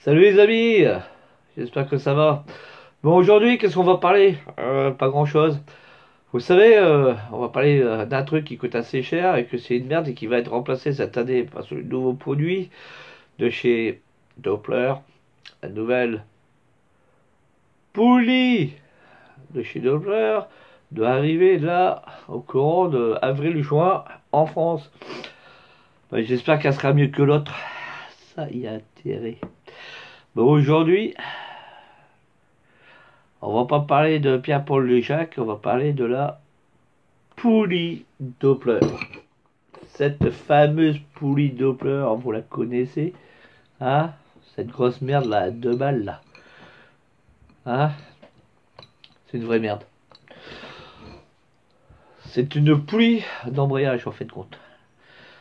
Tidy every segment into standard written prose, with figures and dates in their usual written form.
Salut les amis, j'espère que ça va. Bon, aujourd'hui, qu'est-ce qu'on va parler? Pas grand-chose. Vous savez, on va parler d'un truc qui coûte assez cher et que c'est une merde et qui va être remplacé cette année par ce nouveau produit de chez Doppler, la nouvelle poulie de chez Doppler doit arriver là au courant de avril-juin en France. Ben, j'espère qu'elle sera mieux que l'autre. Ça y a intérêt. Bon, aujourd'hui, on va pas parler de Pierre-Paul Léjac, on va parler de la poulie Doppler. Cette fameuse poulie Doppler, vous la connaissez, hein? Cette grosse merde là, à 2 balles là, hein? C'est une vraie merde. C'est une poulie d'embrayage en fait de compte.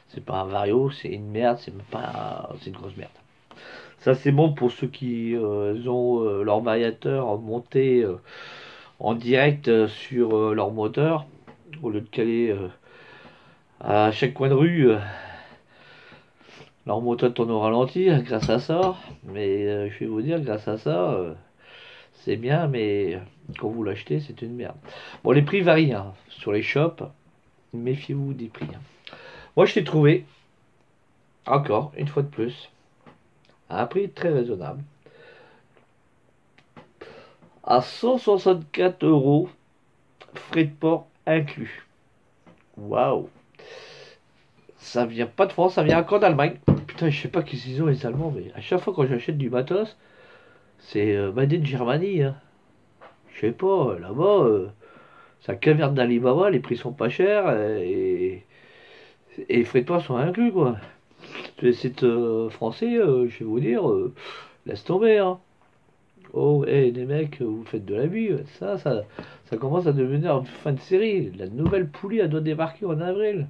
C'est pas un vario, c'est une merde, c'est même pas, c'est une grosse merde. Ça c'est bon pour ceux qui ont leur variateur monté en direct sur leur moteur au lieu de caler à chaque coin de rue. Alors moto tourne au ralenti grâce à ça, mais je vais vous dire, grâce à ça, c'est bien, mais quand vous l'achetez, c'est une merde. Bon, les prix varient hein. Sur les shops, méfiez-vous des prix. Hein. Moi, je l'ai trouvé, encore, une fois de plus, à un prix très raisonnable, à 164 euros, frais de port inclus. Waouh! Ça vient pas de France, ça vient encore d'Allemagne. Putain, je sais pas qu'est-ce qu'ils ont les Allemands, mais à chaque fois quand j'achète du matos, c'est Made in Germany. Hein. Je sais pas, là-bas, c'est la caverne d'Alibaba, les prix sont pas chers et les frais de port sont inclus, quoi. Les sites français, je vais vous dire, laisse tomber, hein. Oh, hey, les mecs, vous faites de l'abus. Ça commence à devenir une fin de série. La nouvelle poulie, elle doit débarquer en avril.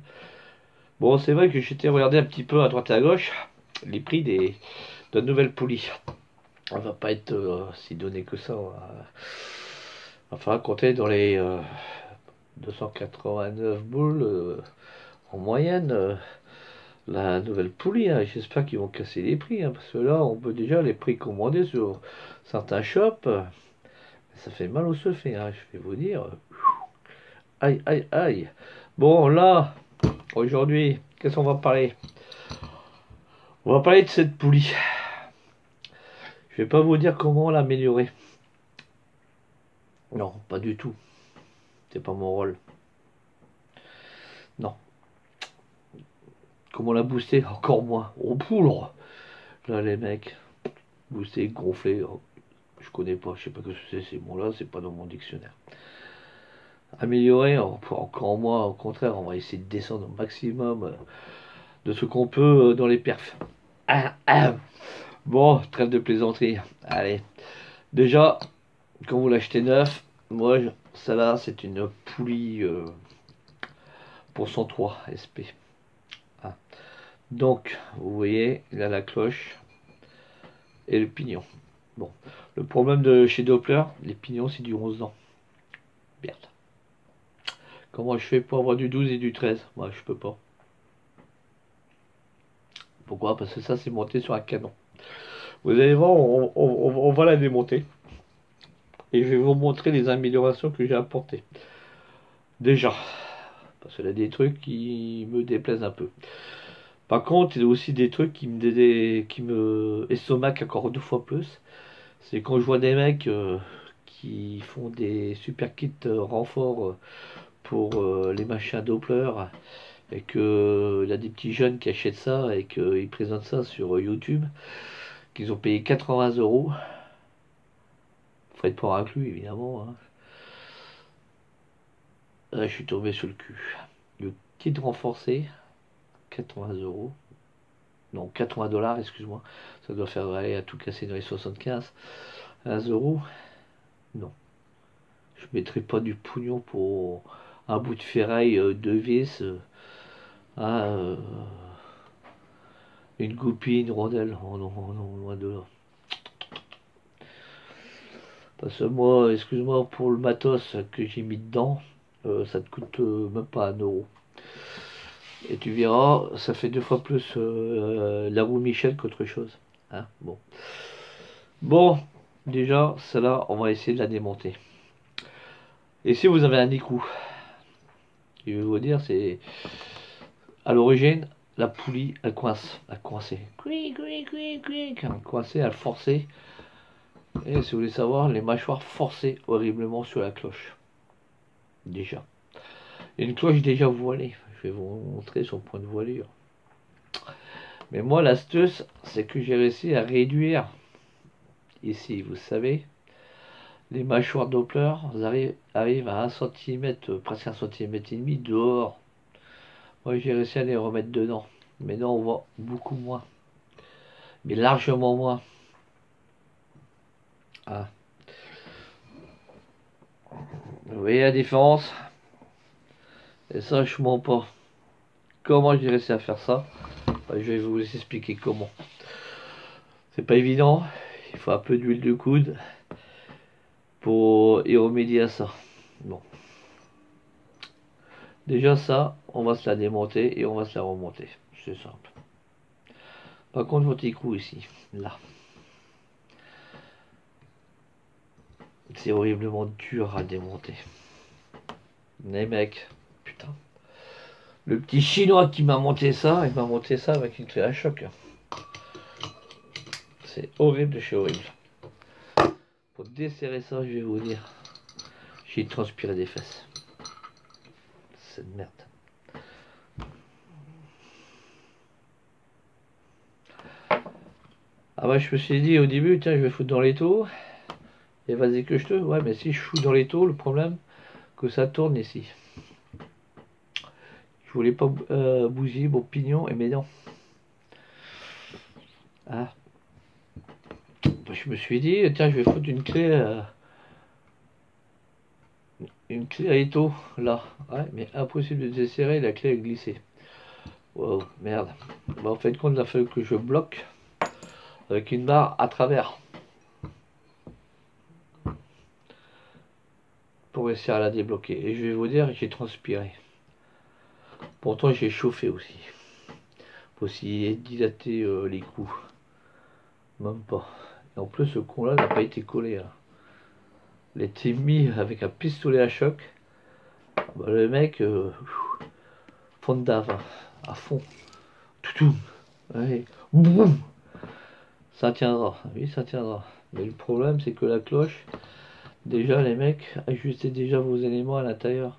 Bon, c'est vrai que j'étais regardé un petit peu à droite et à gauche les prix de nouvelles poulies. On va pas être si donné que ça. Enfin, compter dans les 289 boules en moyenne la nouvelle poulie. Hein. J'espère qu'ils vont casser les prix hein, parce que là on peut déjà les prix commander sur certains shops. Ça fait mal au seufé, hein, je vais vous dire. Aïe aïe aïe. Bon là, aujourd'hui, qu'est-ce qu'on va parler? On va parler de cette poulie. Je vais pas vous dire comment l'améliorer. Non, pas du tout. C'est pas mon rôle. Non. Comment la booster? Encore moins. Oh poule. Là les mecs. Booster, gonfler. Oh, je connais pas. Je sais pas ce que c'est ces mots-là. C'est pas dans mon dictionnaire. Améliorer, encore moins. Au contraire, on va essayer de descendre au maximum de ce qu'on peut dans les perfs. Ah, ah. Bon, trêve de plaisanterie. Allez. Déjà, quand vous l'achetez neuf, moi, celle-là, c'est une poulie pour 103 SP. Ah. Donc, vous voyez, il a la cloche et le pignon. Bon, le problème de chez Doppler, les pignons, c'est du 11 ans. Merde. Comment je fais pour avoir du 12 et du 13? Moi, je peux pas. Pourquoi? Parce que ça, c'est monté sur un canon. Vous allez voir, on va la démonter. Et je vais vous montrer les améliorations que j'ai apportées. Déjà, parce qu'il y a des trucs qui me déplaisent un peu. Par contre, il y a aussi des trucs qui me estomaquent encore 2 fois plus. C'est quand je vois des mecs qui font des super kits renforts pour les machins Doppler et que il y a des petits jeunes qui achètent ça et qu'ils présentent ça sur YouTube, qu'ils ont payé 80 euros, frais de port inclus évidemment. Hein. Là, je suis tombé sur le cul. Le kit renforcé, 80 euros. Non, 80 dollars, excuse-moi. Ça doit faire aller à tout casser dans les 75. 1 euros. Non. Je mettrai pas du pognon pour un bout de ferraille, deux vis, hein, une goupille, une rondelle. Oh non, oh non, loin de là. Parce que moi, excuse-moi pour le matos que j'ai mis dedans, ça te coûte même pas 1 euro. Et tu verras, ça fait 2 fois plus la roue Michel qu'autre chose. Hein, bon. Bon, déjà, celle-là, on va essayer de la démonter. Et si vous avez un écrou, je vais vous dire, c'est à l'origine, la poulie, elle coince, elle coincée. Cuic, cuic, cuic, cuic. Elle coincée, elle forçait. Et si vous voulez savoir, les mâchoires forçaient horriblement sur la cloche. Déjà. Et une cloche déjà voilée. Je vais vous montrer son point de voilure. Mais moi, l'astuce, c'est que j'ai réussi à réduire, ici, vous savez, les mâchoires Doppler arrivent à 1 cm, presque 1,5 cm dehors. Moi, j'ai réussi à les remettre dedans. Mais non, on voit beaucoup moins. Mais largement moins. Ah. Vous voyez la différence? Et ça, je mens pas. Comment j'ai réussi à faire ça? Je vais vous expliquer comment. C'est pas évident. Il faut un peu d'huile de coude pour y remédier à ça. Bon. Déjà ça, on va se la démonter et on va se la remonter. C'est simple. Par contre, votre écrou ici, là. C'est horriblement dur à démonter. Les mecs, putain. Le petit chinois qui m'a monté ça, il m'a monté ça avec une clé à choc. C'est horrible de chez horrible. Pour desserrer ça, je vais vous dire, j'ai transpiré des fesses. C'est de merde. Ah bah je me suis dit au début, tiens, je vais foutre dans l'étau. Et vas-y que je te... Ouais, mais si je fous dans l'étau, le problème, que ça tourne ici. Je voulais pas bousiller mon pignon et mes dents. Ah. Bah, je me suis dit, tiens, je vais foutre une clé à étau, là. Ouais, mais impossible de desserrer, la clé est glissée. Wow, merde. Bah, en fait, compte, il a fallu que je bloque avec une barre à travers. Pour réussir à la débloquer. Et je vais vous dire, j'ai transpiré. Pourtant, j'ai chauffé aussi. Faut aussi dilater les coups. Même pas. Et en plus, ce con-là n'a pas été collé. Là. Il a été mis avec un pistolet à choc. Bah, le mec, fond de dave, à fond. Toutoum. Ouais. Boum. Ça tiendra. Oui, ça tiendra. Mais le problème, c'est que la cloche, déjà, les mecs, ajustez déjà vos éléments à l'intérieur.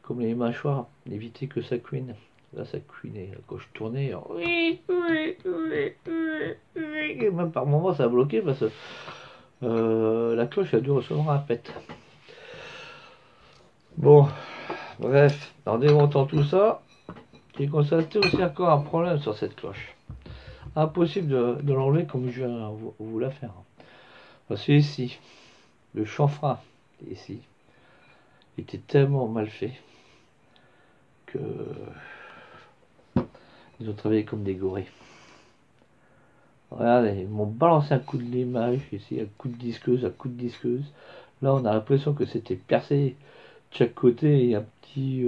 Comme les mâchoires, évitez que ça cuine. Là, ça cuinait. Quand je tournais, et même par moments, ça a bloqué parce que la cloche a dû recevoir un pet. Bon, bref, en démontant tout ça, j'ai constaté aussi encore un problème sur cette cloche. Impossible de l'enlever comme je viens vous la faire. Parce que ici, le chanfrein, ici, était tellement mal fait que ils ont travaillé comme des gorées. Regardez, ils m'ont balancé un coup de limage ici, un coup de disqueuse, un coup de disqueuse. Là, on a l'impression que c'était percé de chaque côté et un petit.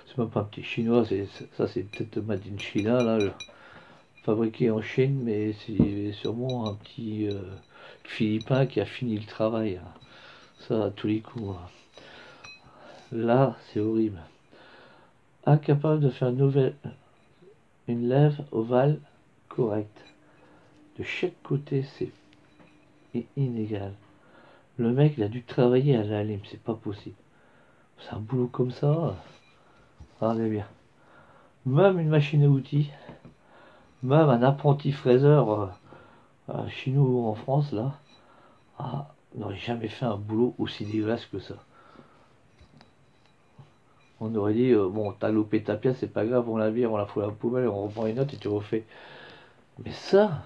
C'est même pas un petit chinois, ça c'est peut-être Made in China, là, fabriqué en Chine, mais c'est sûrement un petit Philippin qui a fini le travail. Hein. Ça, à tous les coups. Hein. Là, c'est horrible. Incapable de faire une lèvre ovale correcte. De chaque côté, c'est inégal. Le mec, il a dû travailler à la lime, c'est pas possible. C'est un boulot comme ça. Regardez bien. Même une machine à outils, même un apprenti fraiseur chez nous en France, là, n'aurait jamais fait un boulot aussi dégueulasse que ça. On aurait dit, bon, t'as loupé ta pièce, c'est pas grave, on la vire, on la fout à la poubelle, on reprend une note et tu refais. Mais ça,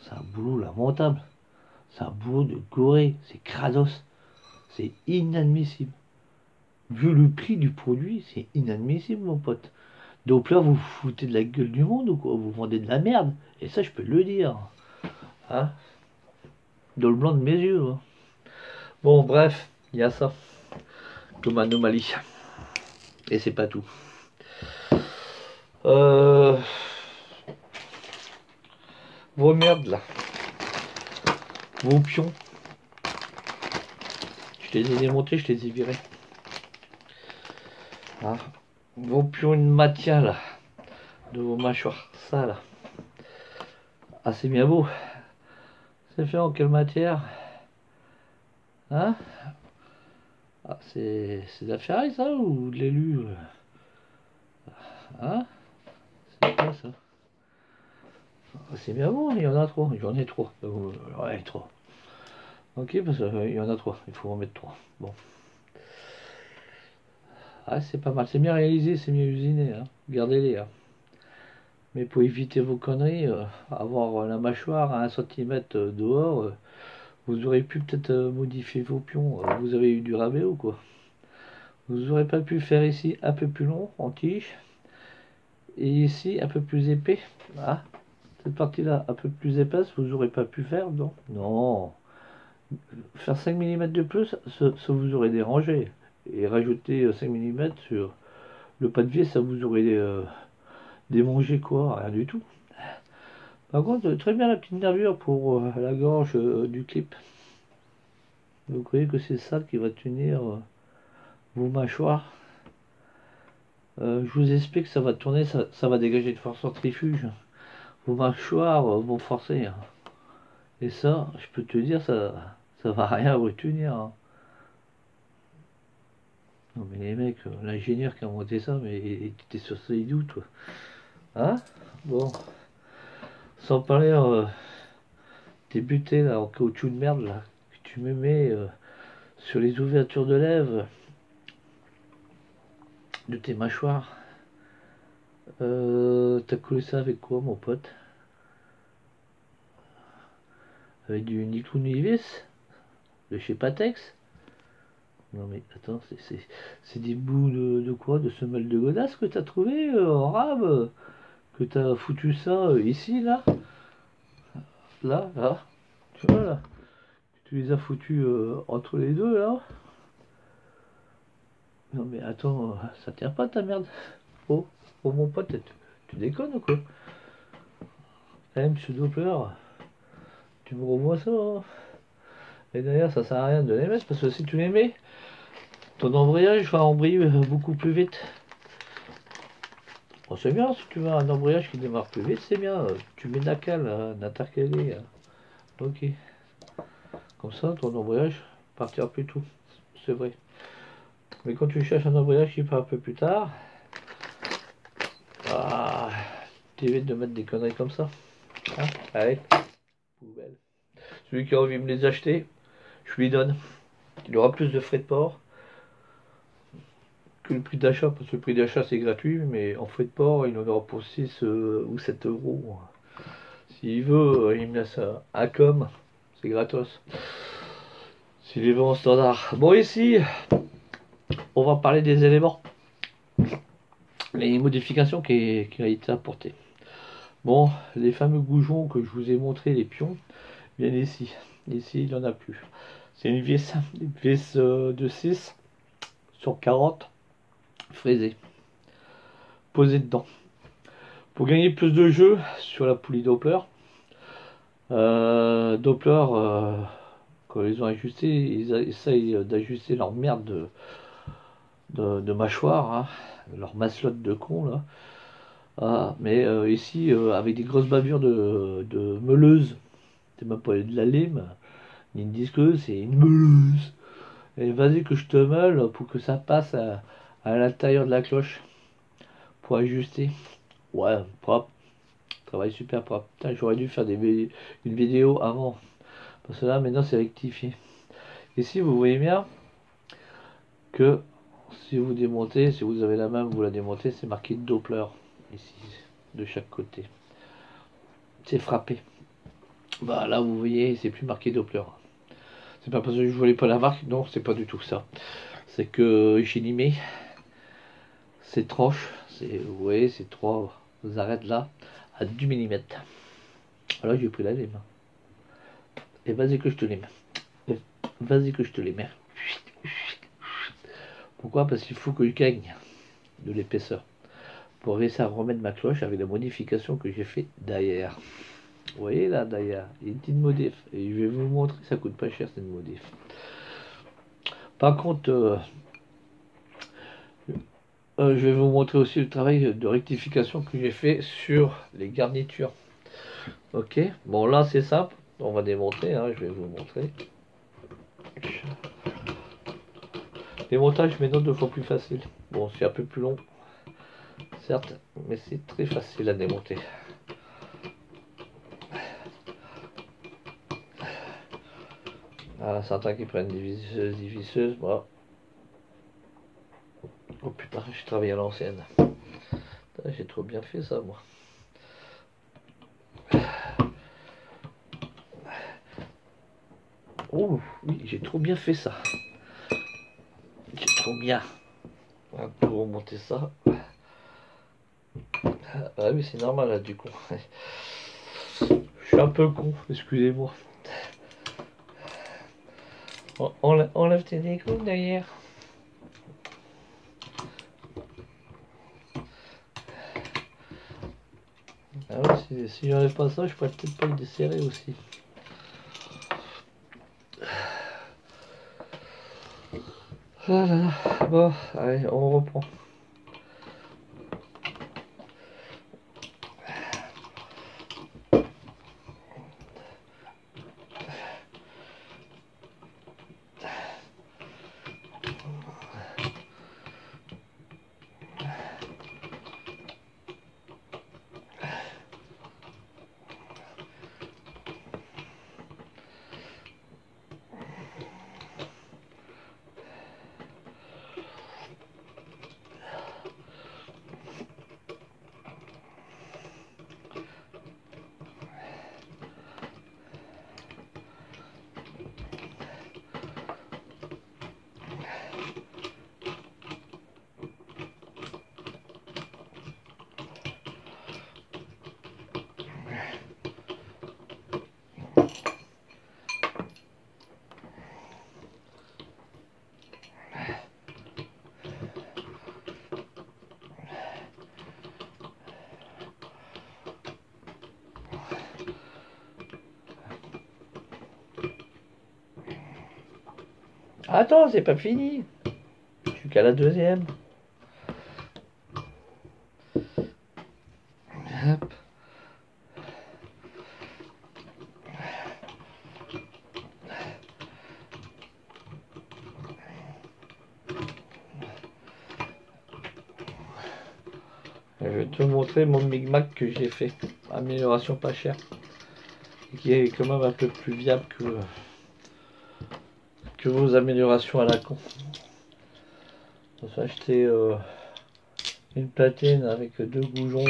c'est un boulot lamentable. C'est un boulot de goré, c'est crados, c'est inadmissible. Vu le prix du produit, c'est inadmissible, mon pote. Donc là, vous vous foutez de la gueule du monde ou quoi? Vous vendez de la merde. Et ça, je peux le dire. Hein? Dans le blanc de mes yeux. Hein. Bon, bref, il y a ça. Comme anomalie. Et c'est pas tout. Vos merdes là. vos pions. Je les ai démontés, je les ai virés. Ah, vos pions de matière là, de vos mâchoires, ça là. Ah, c'est bien beau. C'est fait en quelle matière? Hein? Ah, c'est de la ferraille ça ou de l'élu? Hein? C'est quoi ça? Ah, c'est bien beau, il y en a trop, j'en ai trop. Ouais, trop. Ok, parce qu'il y en a trop, il faut en mettre trois. Bon. Ah, c'est pas mal, c'est bien réalisé, c'est bien usiné, hein. Gardez-les, hein. Mais pour éviter vos conneries, avoir la mâchoire à 1 cm dehors, vous aurez pu peut-être modifier vos pions. Vous avez eu du rabais ou quoi? Vous aurez pas pu faire ici un peu plus long en tige et ici un peu plus épais. Ah, cette partie-là un peu plus épaisse, vous aurez pas pu faire, non? Non. Faire 5 mm de plus, ça vous aurait dérangé. Et rajouter 5 mm sur le pas de vis, ça vous aurait démangé quoi? Rien du tout. Par contre, très bien la petite nervure pour la gorge du clip. Vous croyez que c'est ça qui va tenir vos mâchoires? Je vous explique, ça va tourner, ça va dégager de force centrifuge. Vos mâchoires vont forcer, hein. Et ça, je peux te dire, ça va rien retenir, hein. Non mais les mecs, l'ingénieur qui a monté ça, mais il était sur ses doutes, toi. Hein? Bon. Sans parler des butées là, en caoutchouc de merde là, que tu me mets sur les ouvertures de lèvres de tes mâchoires. T'as collé ça avec quoi, mon pote? Avec du Niclonivis de chez Patex? Non mais attends, c'est des bouts de quoi? De semelles de godasse que t'as trouvé en rab? Que t'as foutu ça ici, là? Là, là? Tu vois là? Tu les as foutus entre les deux là? Non mais attends, ça tient pas ta merde. Oh, oh mon pote, tu déconnes ou quoi? Monsieur Doppler, tu me revois ça, hein? Et d'ailleurs, ça sert à rien de les mettre parce que si tu les mets, ton embrayage va embrayer beaucoup plus vite. Bon, c'est bien, si tu veux un embrayage qui démarre plus vite, c'est bien. Tu mets Nacal, intercalé. Ok. Comme ça, ton embrayage partira plus tôt. C'est vrai. Mais quand tu cherches un embrayage qui part un peu plus tard, ah, t'évites de mettre des conneries comme ça. Hein? Allez, poubelle. Celui qui a envie de me les acheter, je lui donne. Il aura plus de frais de port que le prix d'achat, parce que le prix d'achat c'est gratuit, mais en frais de port, il en aura pour 6 ou 7 euros. S'il veut, il me laisse un com, c'est gratos. S'il est veut en standard. Bon, ici, on va parler des éléments, les modifications qui ont été apportées. Bon, les fameux goujons que je vous ai montré, les pions, viennent ici. Ici, il n'y en a plus. C'est une vis de 6 sur 40 fraisée, posée dedans. Pour gagner plus de jeu sur la poulie Doppler, quand ils ont ajusté, ils essayent d'ajuster leur merde de mâchoire, hein, leur maslotte de con là. Ah, mais ici, avec des grosses bavures de meuleuse, c'est même pas de la lime, ni une disqueuse, c'est une meuleuse. Et vas-y que je te meule pour que ça passe à l'intérieur de la cloche pour ajuster. Ouais, propre. Travail super propre. Putain, j'aurais dû faire une vidéo avant. Parce que là, maintenant, c'est rectifié. Ici, vous voyez bien que si vous démontez, si vous avez la main, vous la démontez, c'est marqué Doppler. Ici, de chaque côté. C'est frappé. Bah là, vous voyez, c'est plus marqué Doppler. C'est pas parce que je voulais pas la marque, non, c'est pas du tout ça. C'est que j'ai limé ces tranches, vous voyez, ces trois arêtes là, à 2 mm. Alors j'ai pris la lime. Et vas-y que je te lime. Vas-y que je te lime. Pourquoi? Parce qu'il faut que je gagne de l'épaisseur pour réussir à remettre ma cloche avec la modification que j'ai fait derrière. Vous voyez là d'ailleurs, il y a une petite modif. Et je vais vous montrer, ça coûte pas cher cette modif. Par contre, je vais vous montrer aussi le travail de rectification que j'ai fait sur les garnitures. Ok, bon là c'est simple, on va démonter, hein, je vais vous montrer. Démontage maintenant 2 fois plus facile. Bon, c'est un peu plus long, certes, mais c'est très facile à démonter. Voilà, certains qui prennent des visseuses, moi. Oh putain, j'ai travaillé à l'ancienne. J'ai trop bien fait ça, moi. Oh, oui, j'ai trop bien fait ça. J'ai trop bien. On va tout remonter ça. Ah oui, c'est normal là, du coup. Je suis un peu con, excusez-moi. Enlève tes décos derrière. Ah ouais, si j'enlève pas ça, je pourrais peut-être pas le desserrer aussi. Voilà, bon, allez, on reprend. Attends, c'est pas fini. Je suis qu'à la deuxième. Hop. Je vais te montrer mon Micmac que j'ai fait. Amélioration pas chère. Et qui est quand même un peu plus viable que vos améliorations à la con. On s'est acheté une platine avec 2 goujons.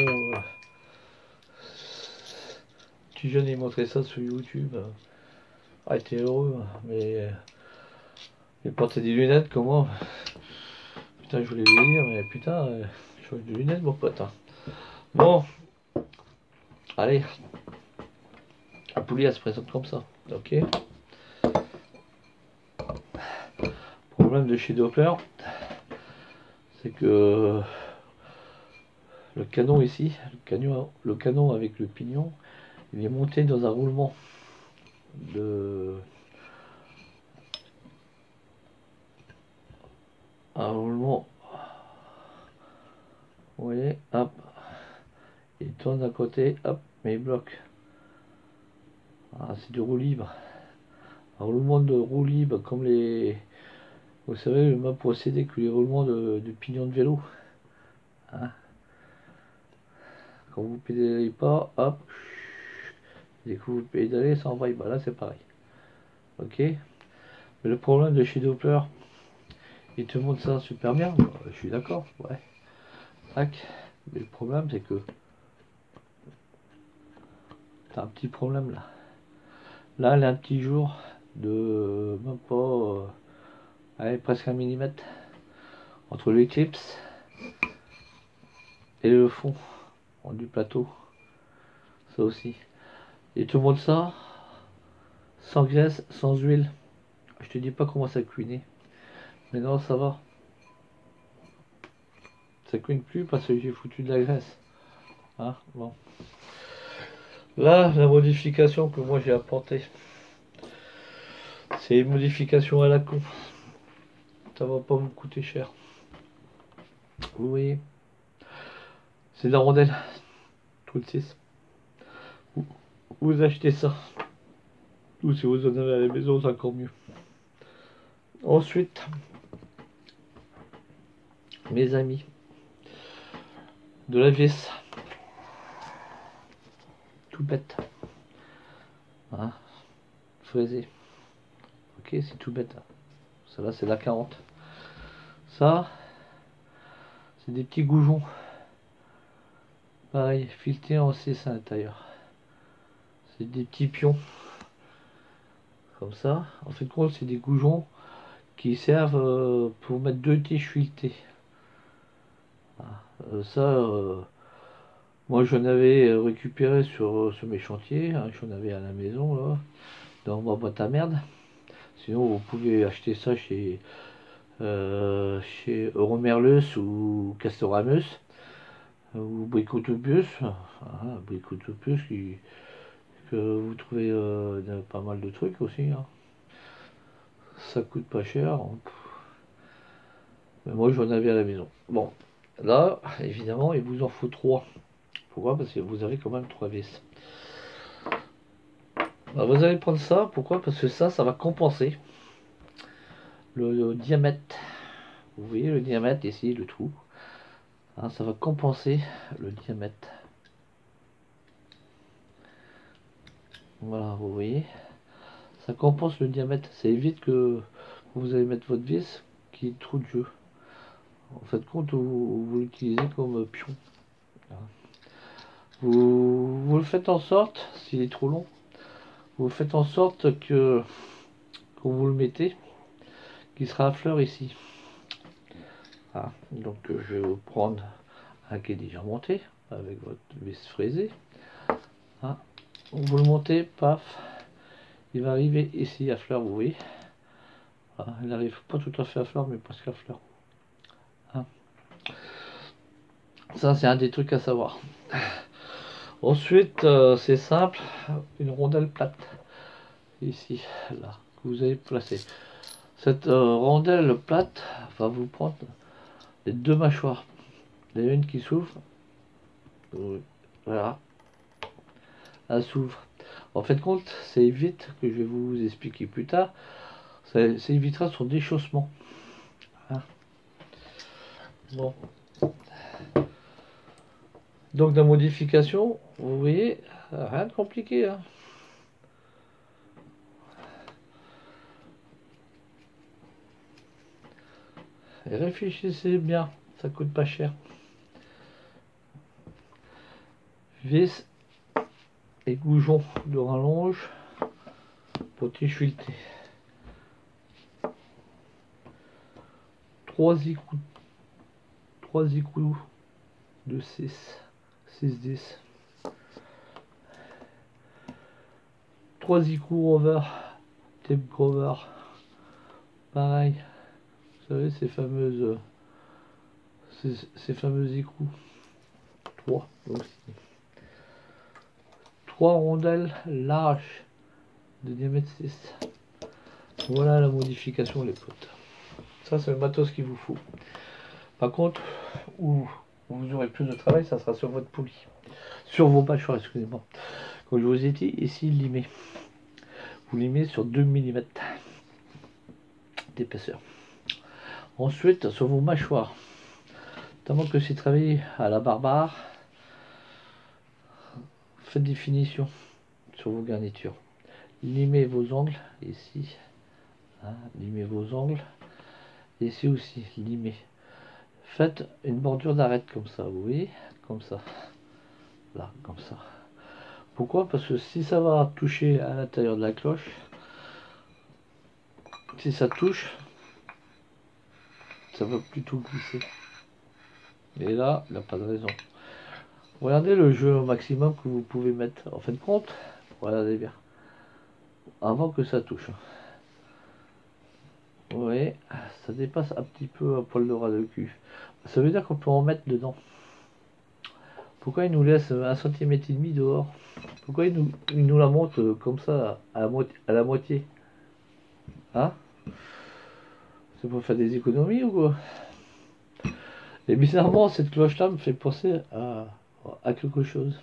Petit jeune il montrait ça sur YouTube. Ah, il était heureux, mais il portait des lunettes comme moi. Putain, je voulais lui dire, mais putain, je change de lunettes, mon pote. Hein. Bon, allez, la poulie elle se présente comme ça, ok. Problème de chez Doppler, c'est que le canon ici, le canon avec le pignon, il est monté dans un roulement de un roulement. Vous voyez, hop, il tourne d'un côté, hop, mais il bloque. Ah, c'est du roue libre. Un roulement de roue libre comme les. Vous savez, le même procédé que les roulements de pignon de vélo. Hein. Quand vous pédalez pas, hop, dès que vous pédalez, ça envoie. Bah là, c'est pareil. Ok. Mais le problème de chez Doppler, il te montre ça super bien. Je suis d'accord, ouais. Tac. Mais le problème, c'est que t'as un petit problème là. Là, elle a un petit jour de même pas, allez, presque 1 mm entre l'éclipse et le fond du plateau. Ça aussi. Et tout le monde ça sans graisse, sans huile. Je te dis pas comment ça cuinait. Mais non, ça va. Ça cuine plus parce que j'ai foutu de la graisse. Hein, bon. Là, la modification que moi j'ai apportée, c'est une modification à la con. Ça va pas vous coûter cher. Vous voyez, c'est de la rondelle. Tout le 6. Vous achetez ça. Ou si vous en avez à la maison, c'est encore mieux. Ensuite, mes amis, de la vis. Tout bête. Hein, fraisé. Ok, c'est tout bête. Ça là, c'est la 40. Ça, c'est des petits goujons. Pareil, filetés en 6 à l'intérieur. C'est des petits pions. Comme ça. En fait, compte, c'est des goujons qui servent pour mettre 2 tiges filetées. Ça, moi j'en avais récupéré sur mes chantiers. Hein, j'en avais à la maison, là, dans ma boîte à merde. Sinon, vous pouvez acheter ça chez Euromerlus ou Castoramus ou Bricotopius. Hein, Bricotopius que vous trouvez pas mal de trucs aussi. Hein. Ça coûte pas cher. Hein. Mais moi j'en avais à la maison. Bon, là, évidemment, il vous en faut 3. Pourquoi? Parce que vous avez quand même 3 vis. Bah, vous allez prendre ça. Pourquoi? Parce que ça va compenser le diamètre. Vous voyez le diamètre ici, le trou. Hein, ça va compenser le diamètre. Voilà, vous voyez. Ça compense le diamètre. Ça évite que vous allez mettre votre vis qui est trop de jeu. En fait, compte, vous l'utilisez comme pion. Vous le faites en sorte, s'il est trop long, vous faites en sorte que quand vous le mettez, qu'il sera à fleur ici. Ah, donc je vais vous prendre un qui est déjà monté avec votre vis fraisée. Ah, vous le montez, paf, il va arriver ici à fleur, vous voyez. Ah, il n'arrive pas tout à fait à fleur, mais presque à fleur. Ah. Ça, c'est un des trucs à savoir. Ensuite, c'est simple, une rondelle plate, ici, là, que vous allez placer. Cette rondelle plate va vous prendre les 2 mâchoires. Il y a une qui s'ouvre, voilà, elle s'ouvre. En fait, compte, ça évite, que je vais vous expliquer plus tard, ça évitera son déchaussement. Hein. Bon. Donc, la modification, vous voyez, rien de compliqué. Hein. Et réfléchissez bien, ça coûte pas cher. Vis et goujons de rallonge pour fileté. 3 écrous de 6-10. 3 écrous rover, tape grover. Pareil, vous savez, ces fameux écrous. 3 aussi. 3 rondelles larges de diamètre 6. Voilà la modification, les potes. Ça, c'est le matos qu'il vous faut. Par contre, où vous aurez plus de travail, ça sera sur votre poulie. Sur vos mâchoires, excusez-moi. Comme je vous ai dit, ici, limez. Vous limez sur 2 mm d'épaisseur. Ensuite, sur vos mâchoires, notamment que c'est travaillé à la barbare, faites des finitions sur vos garnitures. Limez vos angles, ici. Hein, limez vos angles. Ici aussi, limez. Faites une bordure d'arête comme ça, vous voyez, comme ça. Là, comme ça. Pourquoi? Parce que si ça va toucher à l'intérieur de la cloche, si ça touche, ça va plutôt glisser. Et là, il n'y a pas de raison. Regardez le jeu au maximum que vous pouvez mettre. En fin de compte, regardez bien. Avant que ça touche. Vous voyez, ça dépasse un petit peu un poil de ras de cul. Ça veut dire qu'on peut en mettre dedans. Pourquoi il nous laisse 1,5 cm dehors? Pourquoi il nous la monte comme ça à la moitié? Hein? C'est pour faire des économies ou quoi? Et bizarrement, cette cloche-là me fait penser à quelque chose.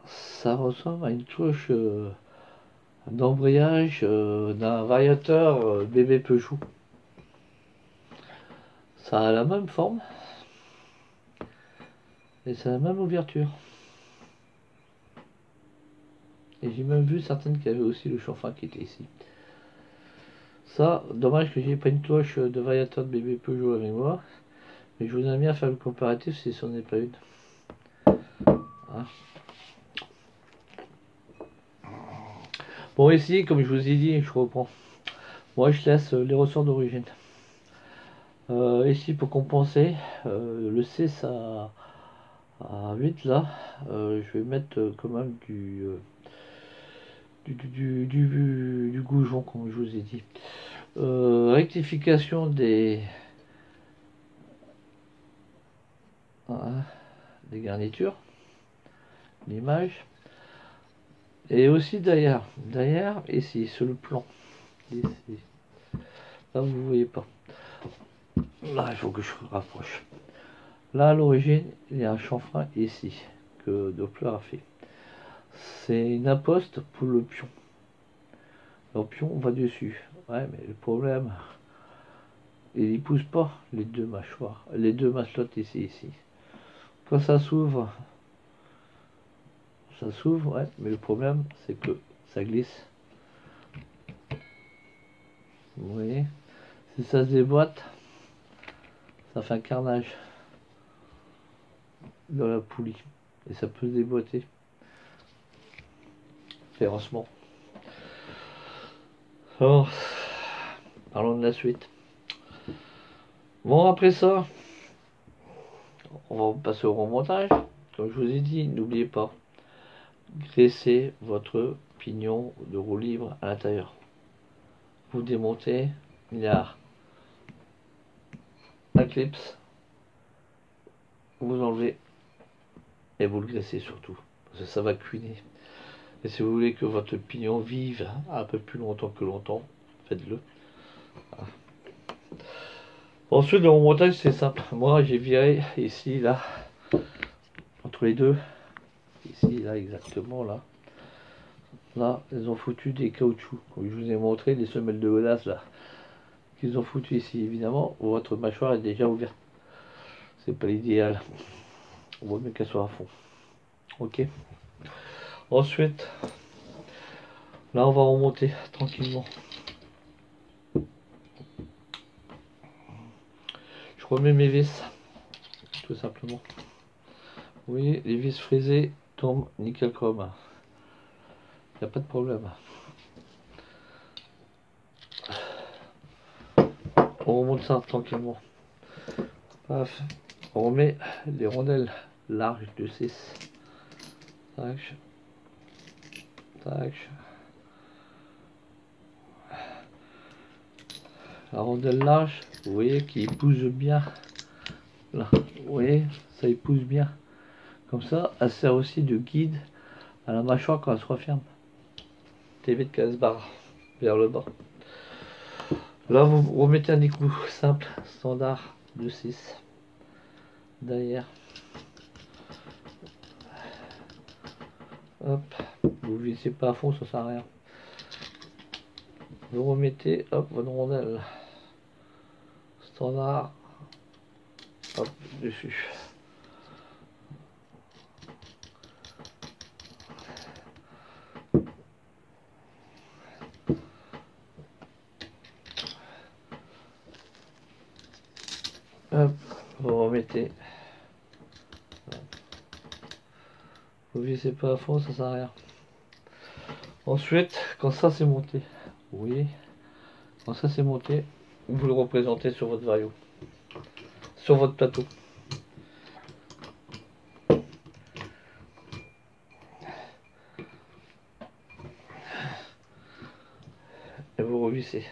Ça ressemble à une cloche d'embrayage d'un variateur bébé Peugeot. Ça a la même forme et ça a la même ouverture. Et j'ai même vu certaines qui avaient aussi le chanfrein qui était ici. Ça, dommage que j'ai pas une cloche de variateur de bébé Peugeot avec moi. Mais je vous invite à faire le comparatif si ce n'est pas une. Hein. Bon, ici, comme je vous ai dit, je reprends. Moi, je laisse les ressorts d'origine. Ici, pour compenser, le 6 à 8 là, je vais mettre quand même du goujon, comme je vous ai dit. Rectification voilà, des garnitures, l'image. Et aussi derrière, ici, sur le plan. Ici. Là, vous ne voyez pas. Là, il faut que je rapproche. Là, à l'origine, il y a un chanfrein ici, que Doppler a fait. C'est une imposte pour le pion. Le pion va dessus. Ouais, mais le problème, il ne pousse pas les deux mâchoires, les deux maslottes ici. Quand ça s'ouvre, ouais, mais le problème, c'est que ça glisse. Vous voyez? Si ça se déboîte, ça fait un carnage dans la poulie. Et ça peut se déboîter férocement. Alors, parlons de la suite. Bon, après ça, on va passer au remontage. Comme je vous ai dit, n'oubliez pas, graissez votre pignon de roue libre à l'intérieur. Vous démontez, il y a un clips, vous enlevez et vous le graissez surtout, parce que ça va cuiner. Et si vous voulez que votre pignon vive un peu plus longtemps que longtemps, faites-le. Voilà. Ensuite, le remontage, c'est simple. Moi, j'ai viré ici, là, entre les deux. Ici, là, exactement, là. Là, ils ont foutu des caoutchoucs. Comme je vous ai montré, les semelles de godasse, là, qu'ils ont foutu ici. Évidemment, votre mâchoire est déjà ouverte. C'est pas l'idéal. On vaut mieux qu'elle soit à fond. Ok. Ensuite, là, on va remonter tranquillement. Je remets mes vis, tout simplement. Oui, les vis frisées tombent nickel chrome. Il n'y a pas de problème. On remonte ça tranquillement. Paf. On remet les rondelles larges de 6. Tac. Tac. La rondelle large, vous voyez qu'il pousse bien. Là, vous voyez, ça il pousse bien. Comme ça, elle sert aussi de guide à la mâchoire quand elle se referme. T'évites qu'elle se barre vers le bas. Là, vous remettez un écrou simple, standard de 6. Derrière. Hop, vous vissez pas à fond, ça sert à rien. Vous remettez, hop, votre rondelle standard, hop, dessus. Hop, vous remettez. Vous vissez pas à fond, ça sert à rien. Ensuite, quand ça c'est monté, oui, quand ça c'est monté, vous le représentez sur votre vario, sur votre plateau. Et vous revissez.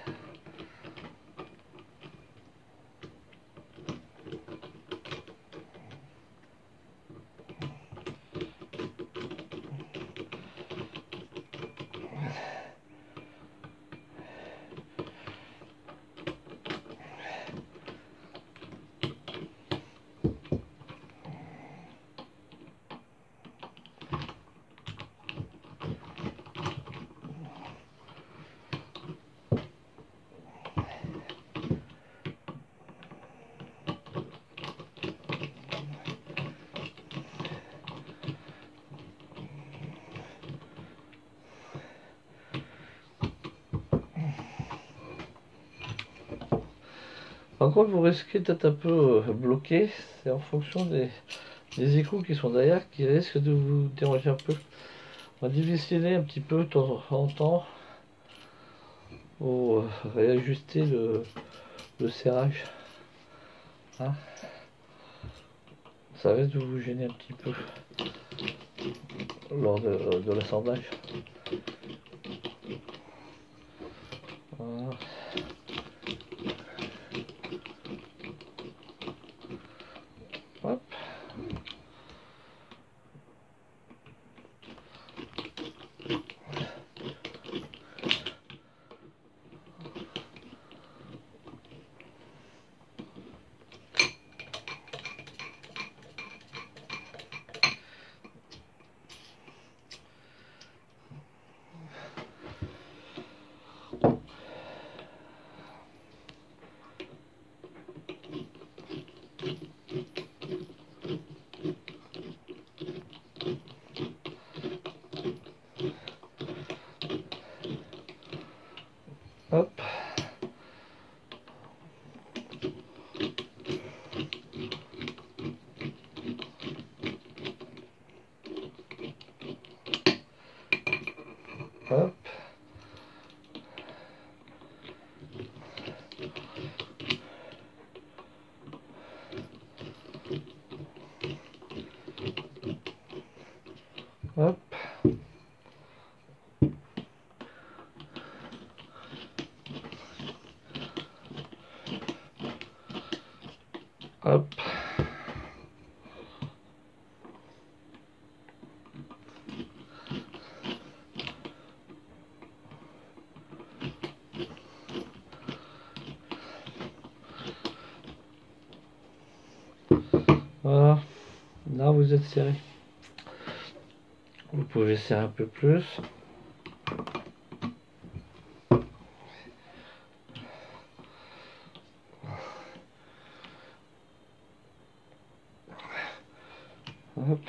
Par contre, vous risquez d'être un peu bloqué. C'est en fonction des échos qui sont derrière qui risquent de vous déranger un peu. On va dévisser un petit peu de temps en temps pour réajuster le serrage. Hein, ça risque de vous gêner un petit peu lors de l'assemblage. Voilà. Hop. Hop. Hop. Hop. Hop. Voilà. Là, vous êtes serré. Vous pouvez serrer un peu plus. Hop.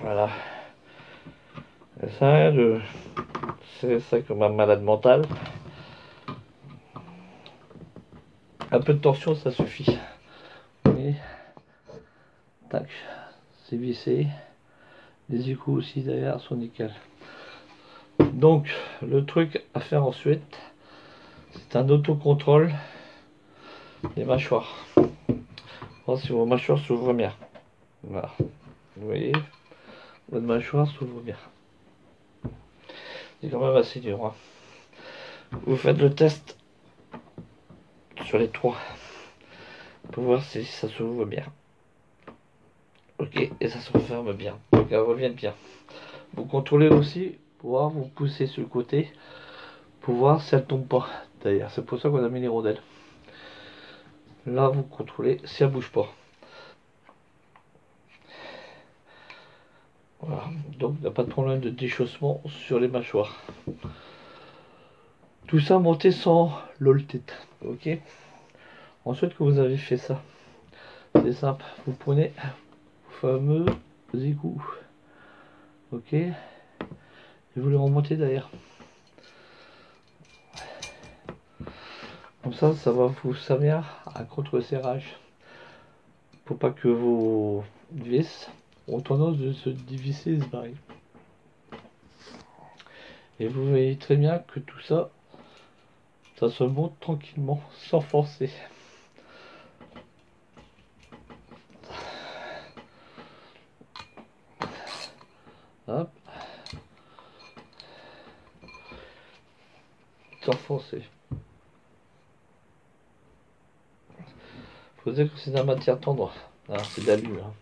Voilà. Ça, c'est ça comme un malade mental. Un peu de torsion, ça suffit. Et tac, c'est vissé. Les échos aussi derrière sont nickel. Donc, le truc à faire ensuite, c'est un autocontrôle des mâchoires. Voir si vos mâchoires s'ouvrent bien. Voilà. Vous voyez, votre mâchoire s'ouvre bien. C'est quand même assez dur. Hein. Vous faites le test sur les trois pour voir si ça s'ouvre bien. Ok, et ça se referme bien. Donc elle revient bien. Vous contrôlez aussi pour voir, vous poussez sur le côté pour voir si elle tombe pas. D'ailleurs, c'est pour ça qu'on a mis les rondelles. Là, vous contrôlez si elle bouge pas. Voilà, donc il n'y a pas de problème de déchaussement sur les mâchoires. Tout ça monté sans loltet. Ok. Ensuite que vous avez fait ça, c'est simple. Vous prenez vos fameux égouts. Ok. Et vous les remontez derrière. Comme ça va vous servir à contre-serrage. Pour pas que vos vis ont tendance de se dévisser et se barrer. Et vous voyez très bien que tout ça, ça se monte tranquillement, sans forcer. Hop. Sans forcer. Faut dire que c'est de la matière tendre. Ah, c'est d'alu. Hein.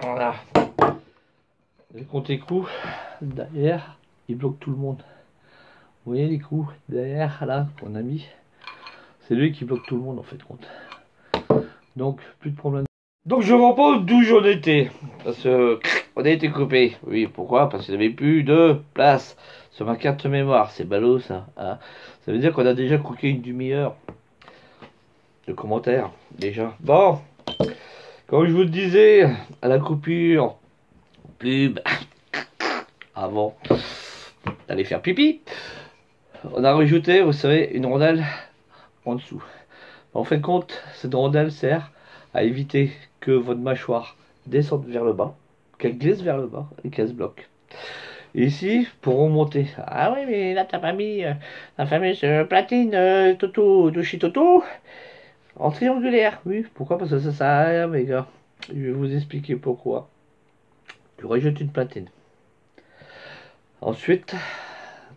Voilà. Les contre-écrous, derrière, ils bloquent tout le monde. Vous voyez les coups derrière, là, qu'on a mis? C'est lui qui bloque tout le monde en fait compte. Donc plus de problème. Donc je reprends d'où j'en étais. Parce que on a été coupé. Oui, pourquoi? Parce qu'il n'y avait plus de place sur ma carte mémoire. C'est ballot ça. Hein, ça veut dire qu'on a déjà coupé une demi-heure de commentaires. Déjà. Bon, comme je vous le disais, à la coupure, pub, avant d'aller faire pipi, on a rajouté, vous savez, une rondelle en dessous. En fin de compte, cette rondelle sert à éviter que votre mâchoire descende vers le bas, qu'elle glisse vers le bas et qu'elle se bloque. Et ici, pour remonter. Ah oui, mais là, t'as pas mis la fameuse platine Toto, de chez Toto en triangulaire. Oui, pourquoi? Parce que ça sert à rien, mes gars. Je vais vous expliquer pourquoi. Tu rajoutes une platine. Ensuite,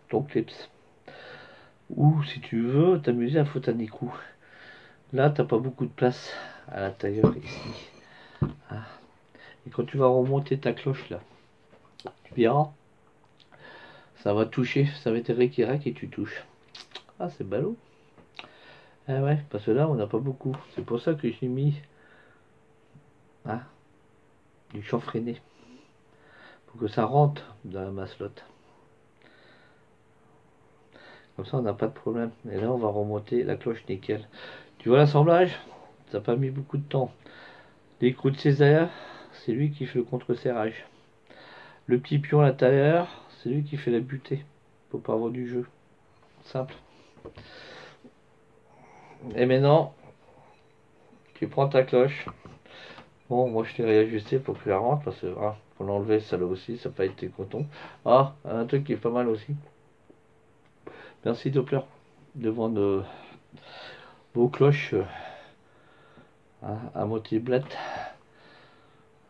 ton clips. Ou si tu veux t'amuser à foutre un écrou. Là, t'as pas beaucoup de place à l'intérieur ici. Ah. Et quand tu vas remonter ta cloche là, tu verras, ça va toucher, ça va être réquirac et tu touches. Ah, c'est ballot. Ah ouais, parce que là, on n'a pas beaucoup. C'est pour ça que j'ai mis du chanfreiné. Pour que ça rentre dans la maslotte. Comme ça, on n'a pas de problème. Et là, on va remonter la cloche nickel. Tu vois l'assemblage? Ça n'a pas mis beaucoup de temps. L'écrou de Césaire, c'est lui qui fait le contre-serrage. Le petit pion à l'intérieur, c'est lui qui fait la butée. Pour pas avoir du jeu. Simple. Et maintenant, tu prends ta cloche. Bon, moi je l'ai réajusté pour que la rentre parce que pour l'enlever, ça là aussi, ça n'a pas été coton. Ah, un truc qui est pas mal aussi. Merci Doppler de vendre vos cloches à moitié blette.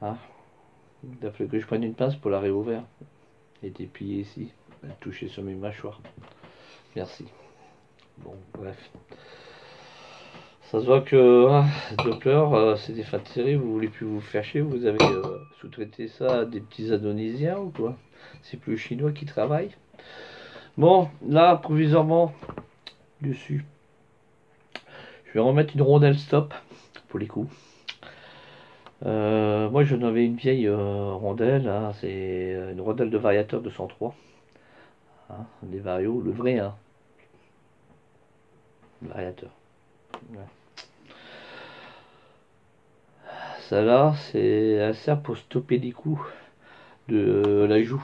Il a fallu que je prenne une pince pour la réouvrir. Et déplier ici, toucher sur mes mâchoires. Merci. Bon, bref. Ça se voit que Doppler, c'est des fins de série, vous voulez plus vous faire chier, vous avez sous-traité ça à des petits Indonésiens ou quoi? C'est plus les Chinois qui travaillent. Bon, là, provisoirement, dessus, je vais remettre une rondelle stop pour les coups. Moi, j'en avais une vieille rondelle, hein, c'est une rondelle de variateur 203. Hein, des varios, le vrai, hein. Le variateur. Ouais. Ça là, elle sert pour stopper les coups de la joue.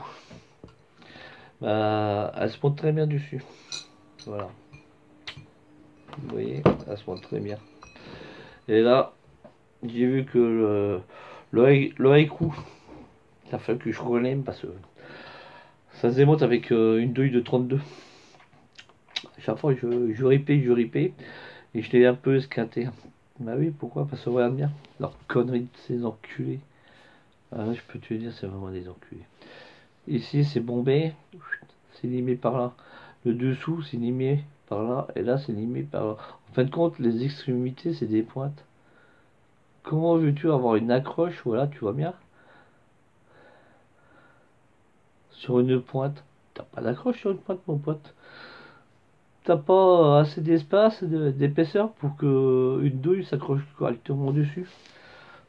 Bah, elle se monte très bien dessus. Voilà. Vous voyez, elle se monte très bien. Et là, j'ai vu que le haïku, il a fallu que je relève parce que ça se démonte avec une douille de 32. À chaque fois, je ripais, et je l'ai un peu esquinté. Bah oui, pourquoi? Parce que regarde bien, leur connerie de ces enculés. Ah, je peux te dire, c'est vraiment des enculés. Ici, c'est bombé, c'est limé par là. Le dessous, c'est limé par là, et là, c'est limé par là. En fin de compte, les extrémités, c'est des pointes. Comment veux-tu avoir une accroche? Voilà, tu vois bien. Sur une pointe, t'as pas d'accroche sur une pointe, mon pote. T'as pas assez d'espace, d'épaisseur pour que une douille s'accroche correctement dessus.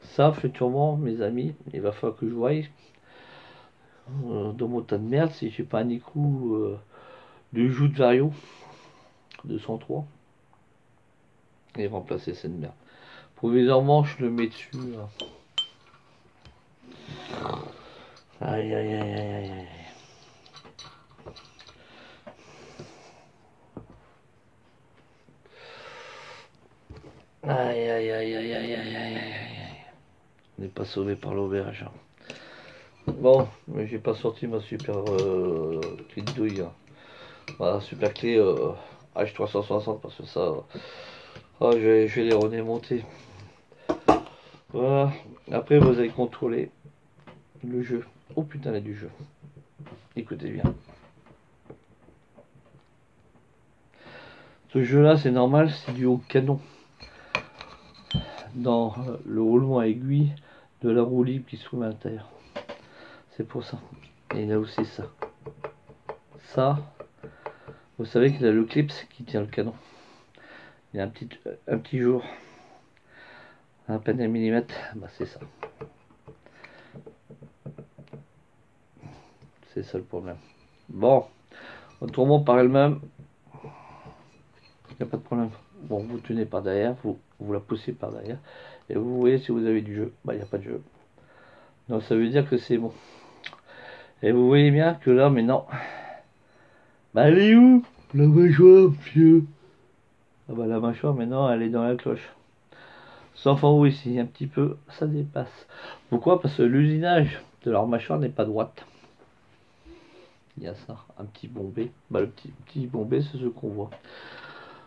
Ça, futurement, mes amis, il va falloir que je voie dans mon tas de merde si j'ai pas un écrou de joue de Vario de 103 et remplacer cette merde. Provisoirement, je le mets dessus. Là. Aïe aïe aïe aïe aïe aïe. Aïe aïe aïe aïe aïe aïe aïe aïe. On n'est pas sauvé par l'auberge. Bon, mais j'ai pas sorti ma super clé de douille. Hein. Ma super clé H360 parce que ça. Je vais les redémonter. Voilà. Après, vous allez contrôler le jeu. Oh putain, là du jeu. Écoutez bien. Ce jeu-là, c'est normal, c'est dû au canon. Dans le roulement à aiguille de la roue libre qui se trouve à l'intérieur. C'est pour ça. Et il y a aussi ça. Ça, vous savez qu'il y a le clips qui tient le canon. il y a un petit jour, à peine un millimètre, bah c'est ça. C'est ça le problème. Bon, autrement par elle-même, il n'y a pas de problème. Bon, vous tenez par derrière, vous la poussez par derrière, et vous voyez si vous avez du jeu. Bah, il n'y a pas de jeu. Donc ça veut dire que c'est bon. Et vous voyez bien que là, maintenant, bah elle est où la mâchoire, monsieur? Ah bah la mâchoire, maintenant, elle est dans la cloche. Sauf en haut ici, un petit peu, ça dépasse. Pourquoi? Parce que l'usinage de leur mâchoire n'est pas droite. Il y a ça, un petit bombé. Bah, le petit bombé, c'est ce qu'on voit.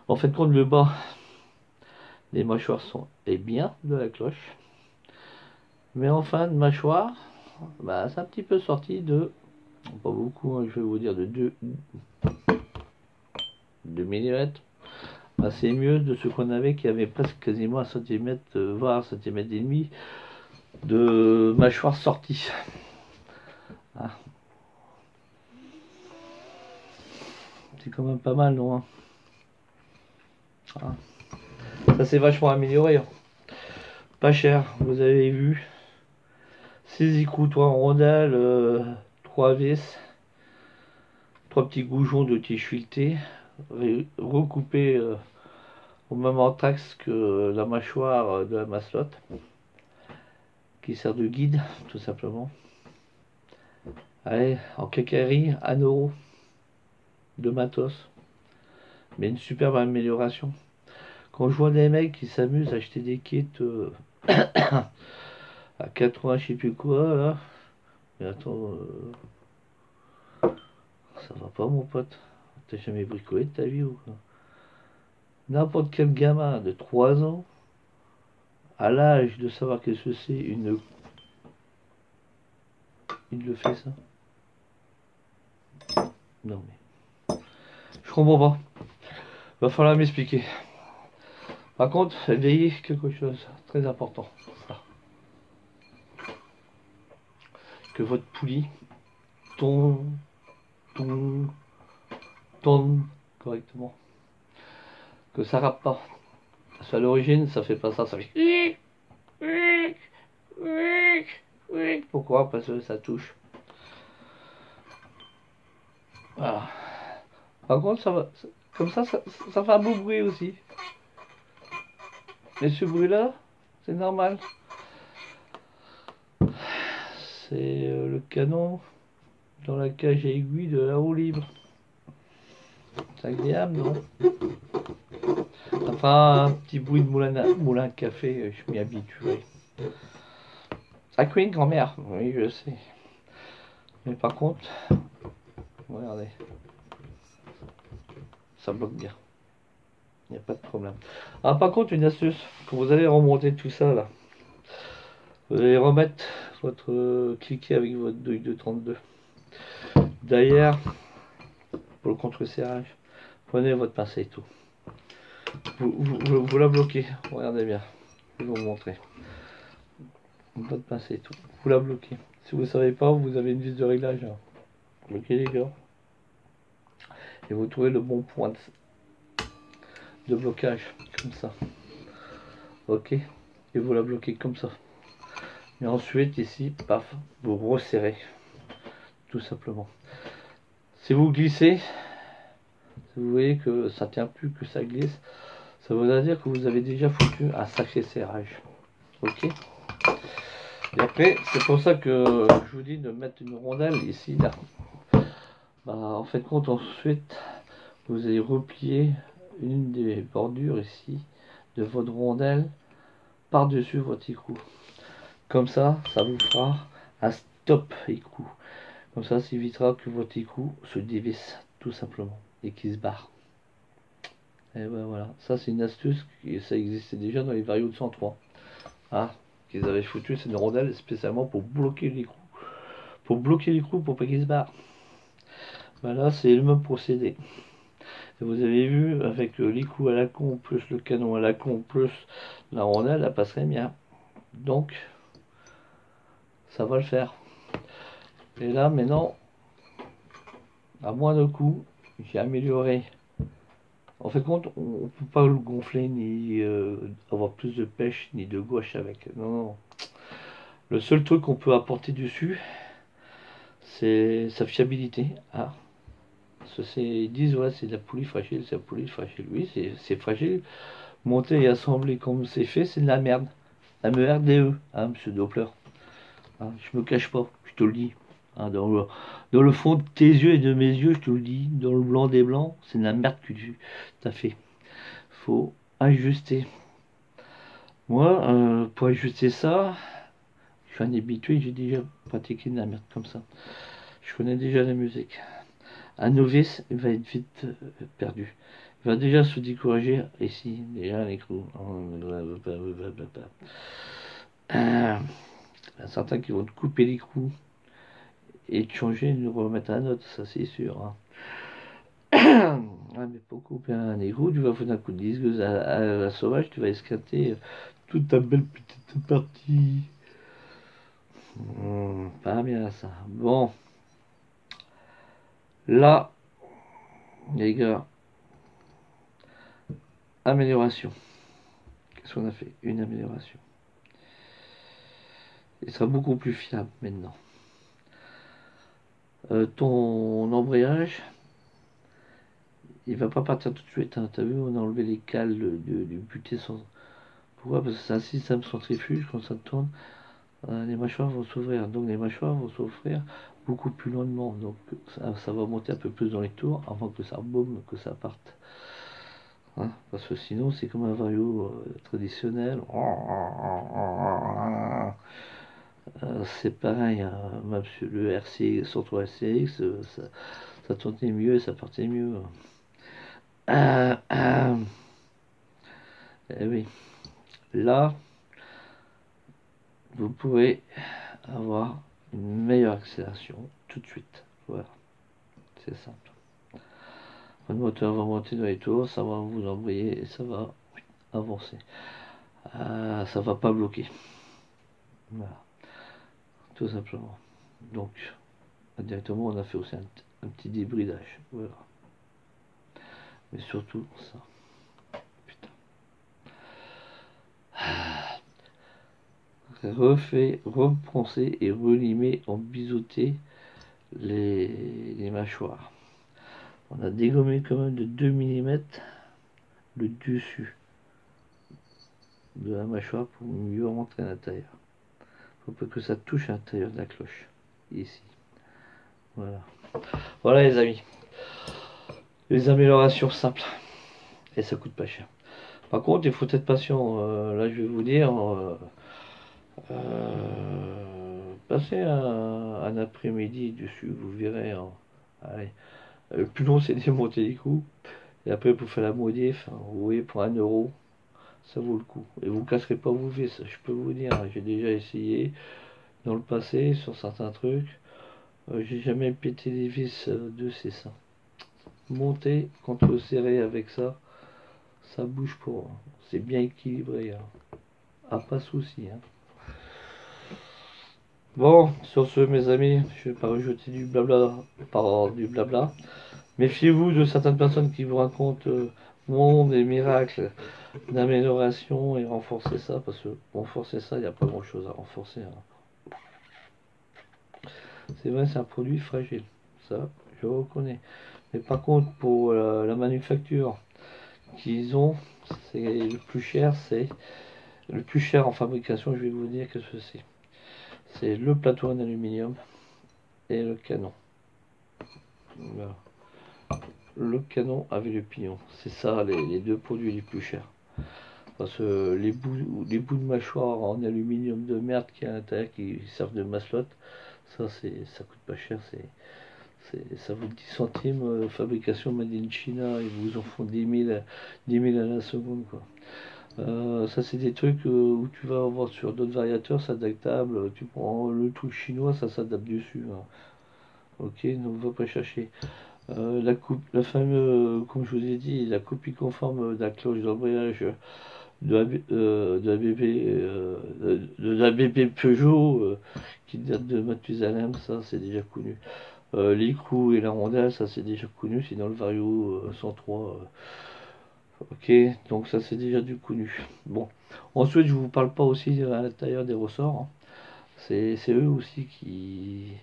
En fait, quand le bas, les mâchoires sont est bien de la cloche. Mais en fin de mâchoire, bah, c'est un petit peu sorti de, pas beaucoup, hein, je vais vous dire de 2 mm. Bah, c'est mieux de ce qu'on avait qui avait presque quasiment 1 cm, voire 1 cm et demi de mâchoire sortie. Ah. C'est quand même pas mal, non hein. Ah. Ça s'est vachement amélioré. Hein. Pas cher, vous avez vu. 6 écrous, 3 rondelles, 3 vis, 3 petits goujons de tige filetée, recoupés au même anthrax que la mâchoire de la maslotte, qui sert de guide, tout simplement. Allez, en quincaillerie, 1 € de matos, mais une superbe amélioration. Quand je vois des mecs qui s'amusent à acheter des kits à 80 je sais plus quoi là, mais attends, ça va pas mon pote, t'as jamais bricolé de ta vie ou quoi? N'importe quel gamin de 3 ans, à l'âge de savoir qu'est-ce que c'est il le fait ça. Non mais, je comprends pas. Va falloir m'expliquer. Par contre, veillez quelque chose, très important. Que votre poulie tourne correctement. Que ça rappe pas. Parce qu'à l'origine, ça fait pas ça, ça fait. Pourquoi? Parce que ça touche. Voilà. Par contre, ça va. Comme ça fait un beau bruit aussi. Mais ce bruit-là, c'est normal. C'est le canon dans la cage à aiguille de la roue libre. C'est agréable, non? Ça fera un petit bruit de moulin à café, je m'y habituerai. Ça cuit une grand-mère, oui, je sais. Mais par contre, regardez, ça bloque bien. Il n'y a pas de problème. Ah, par contre, une astuce, quand vous allez remonter tout ça là, vous allez remettre votre cliquet avec votre douille de 32. Derrière, pour le contre-serrage, prenez votre pince et tout. Vous la bloquez, regardez bien, je vais vous montrer. Votre pince et tout, vous la bloquez. Si vous ne savez pas, vous avez une vis de réglage. Hein. Bloquez les gars. Et vous trouvez le bon point de blocage, comme ça. Ok. Et vous la bloquez comme ça. Et ensuite, ici, paf, vous resserrez. Tout simplement. Si vous glissez, si vous voyez que ça tient plus, que ça glisse, ça veut dire que vous avez déjà foutu un sacré serrage. Ok. Et après, c'est pour ça que je vous dis de mettre une rondelle ici, là. Bah, en fait, compte ensuite, vous allez replier une des bordures ici de votre rondelle par-dessus votre écrou. Comme ça vous fera un stop écrou. Comme ça évitera que votre écrou se dévisse tout simplement et qu'il se barre. Et ben voilà, ça c'est une astuce qui ça existait déjà dans les Vario de 103. Ah, qu'ils avaient foutu, c'est une rondelle spécialement pour bloquer l'écrou. Pour bloquer l'écrou pour pas qu'il se barre. Ben là c'est le même procédé. Et vous avez vu avec l'écrou à la con plus le canon à la con plus la rondelle, elle passerait bien. Donc ça va le faire. Et là maintenant, à moins de coûts, j'ai amélioré En fait, compte, on peut pas le gonfler ni avoir plus de pêche ni de gouache avec. Non, non. Le seul truc qu'on peut apporter dessus, c'est sa fiabilité. Ah, ils disent, ouais, c'est de la poulie fragile, c'est la poulie fragile. Oui, c'est fragile. Monter et assembler comme c'est fait, c'est de la merde. MERDE, hein, monsieur Doppler. Hein, je me cache pas, je te le dis. Hein, dans le fond de tes yeux et de mes yeux, je te le dis, dans le blanc des blancs, c'est de la merde que tu as fait. Faut ajuster. Moi, pour ajuster ça, je suis un habitué, j'ai déjà pratiqué de la merde comme ça. Je connais déjà la musique. Un novice, il va être vite perdu. Il va déjà se décourager ici, déjà les coups. Il y a certains qui vont te couper les coups et te changer, nous remettre à note, ça c'est sûr. Hein. Ah, mais pour couper un égout, tu vas foutre un coup de disgueuse à la sauvage, tu vas escater toute ta belle petite partie. Pas bien ça. Bon, là, les gars, amélioration. Qu'est-ce qu'on a fait? Une amélioration. Il sera beaucoup plus fiable maintenant. Ton embrayage, il va pas partir tout de suite. Hein. T'as vu, on a enlevé les cales du buté sans. Pourquoi? Parce que c'est un système centrifuge, quand ça tourne, les mâchoires vont s'ouvrir. Donc les mâchoires vont s'ouvrir beaucoup plus lentement. Donc ça va monter un peu plus dans les tours avant que ça baume, que ça parte. Hein, parce que sinon c'est comme un vario traditionnel. C'est pareil, hein, même sur le RC, surtout RCX, ça tournait mieux et ça partait mieux. Euh, euh, eh oui, là, vous pouvez avoir une meilleure accélération tout de suite. Voilà, c'est simple. Votre moteur va monter dans les tours, ça va vous embrayer et ça va avancer. Ça va pas bloquer. Voilà, tout simplement. Donc, indirectement, on a fait aussi un petit débridage. Voilà. Mais surtout ça. Putain. Repenser et relimer en biseauté les mâchoires. On a dégommé quand même de 2 mm le dessus de la mâchoire pour mieux rentrer à l'intérieur. Faut pas que ça touche à l'intérieur de la cloche. Ici. Voilà. Voilà les amis. Les améliorations simples. Et ça coûte pas cher. Par contre, il faut être patient. Là, je vais vous dire, passez un après-midi dessus, vous verrez. Hein. Allez. Le plus long, c'est démonter les coups. Et après, pour faire la modif, vous voyez, pour 1 euro, ça vaut le coup. Et vous ne casserez pas vos vis, je peux vous dire. J'ai déjà essayé dans le passé sur certains trucs. J'ai jamais pété les vis de ces ça. Monter contre serré avec ça, ça bouge pas. Hein. C'est bien équilibré. Hein. Ah, pas de souci. Hein. Bon, sur ce, mes amis, je vais pas rejeter du blabla par du blabla. Méfiez-vous de certaines personnes qui vous racontent des miracles d'amélioration et renforcer ça, parce que renforcer ça, il n'y a pas grand chose à renforcer. Hein. C'est vrai, c'est un produit fragile, ça, je reconnais. Mais par contre, pour la manufacture qu'ils ont, c'est le plus cher, c'est le plus cher en fabrication, je vais vous dire que c'est. C'est le plateau en aluminium et le canon. Voilà. Le canon avec le pignon. C'est ça les deux produits les plus chers. Parce que les bouts de mâchoire en aluminium de merde qui est à l'intérieur, qui servent de maslotte, ça coûte pas cher, ça vaut 10 centimes, fabrication made in China, ils vous en font 10 000 à la seconde. Quoi. Ça c'est des trucs où tu vas avoir sur d'autres variateurs, c'est adaptable, tu prends le truc chinois, ça s'adapte dessus. Hein. Ok, donc va pas chercher. La fameuse, comme je vous ai dit, la copie conforme de la cloche d'embrayage de la BP Peugeot qui date de Mathusalem, ça c'est déjà connu. L'écrou et la rondelle, ça c'est déjà connu, c'est dans le Vario 103. Ok, donc ça c'est déjà du connu. Bon, ensuite je vous parle pas aussi à l'intérieur des ressorts, hein. C'est eux aussi qui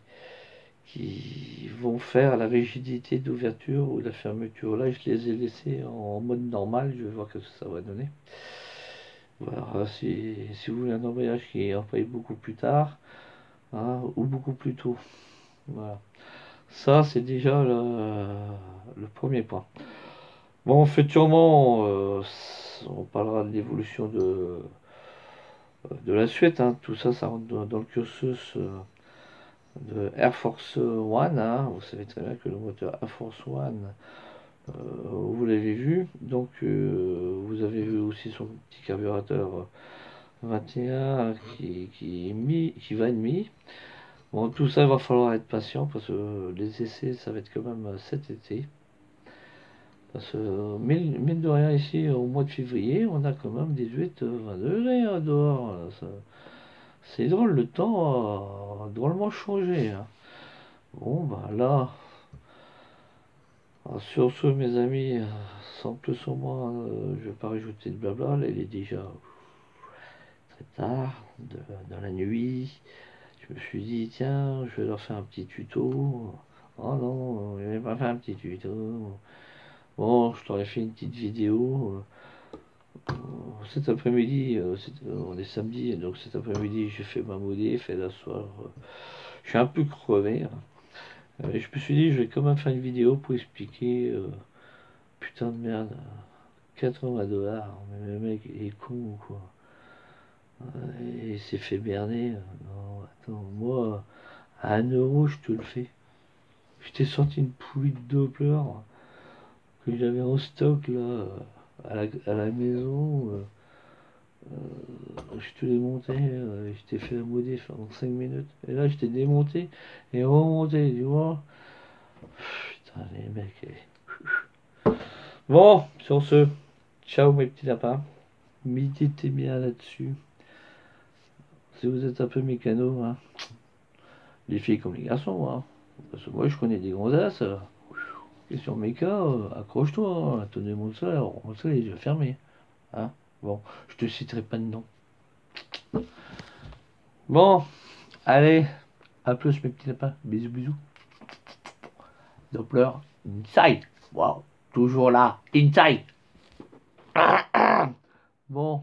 vont faire la rigidité d'ouverture ou de la fermeture. Là, je les ai laissés en mode normal, je vais voir ce que ça va donner. Voilà, si vous voulez un embrayage qui embraye beaucoup plus tard, hein, ou beaucoup plus tôt. Voilà. Ça, c'est déjà le premier point. Bon, futurement, on parlera de l'évolution de la suite, hein. Tout ça, ça rentre dans le cursus de Air Force One, hein. Vous savez très bien que le moteur Air Force One, vous l'avez vu. Donc, vous avez vu aussi son petit carburateur 21 qui va demi. Bon, tout ça, il va falloir être patient parce que les essais, ça va être quand même cet été. Parce que, mine de rien, ici, au mois de février, on a quand même 18-20 degrés hein, dehors. C'est drôle, le temps a drôlement changé, hein. Bon, bah là, sur ce, mes amis, sans plus ou moins, je vais pas rajouter de blabla. Là, il est déjà très tard, dans la nuit. Je me suis dit, tiens, je vais leur faire un petit tuto. Oh non, je vais pas faire un petit tuto. Bon, je t'aurais fait une petite vidéo. Cet après-midi, on est samedi, donc cet après-midi, j'ai fait ma modif et là, soir, je suis un peu crevé, hein. Je me suis dit, je vais quand même faire une vidéo pour expliquer, putain de merde, 80 $, mais le mec, il est con ou quoi? Il s'est fait berner. Non, attends, moi, à 1 € je te le fais. Je t'ai sorti une poulie de Doppler que j'avais en stock là, à la maison. Je te l'ai monté, je t'ai fait la modif en 5 minutes. Et là, je t'ai démonté et remonté, tu vois. Putain, les mecs. Bon, sur ce, ciao mes petits lapins. Méditez bien là-dessus. Si vous êtes un peu mécano, hein, les filles comme les garçons, hein. Parce que moi, je connais des gonzesses. Question méca, accroche-toi, hein. Tenez mon salaire, les yeux fermés. Hein. Bon, je te citerai pas de nom. Bon, allez, à plus mes petits lapins. Bisous, bisous. Doppler, inside. Wow, toujours là, inside. Bon.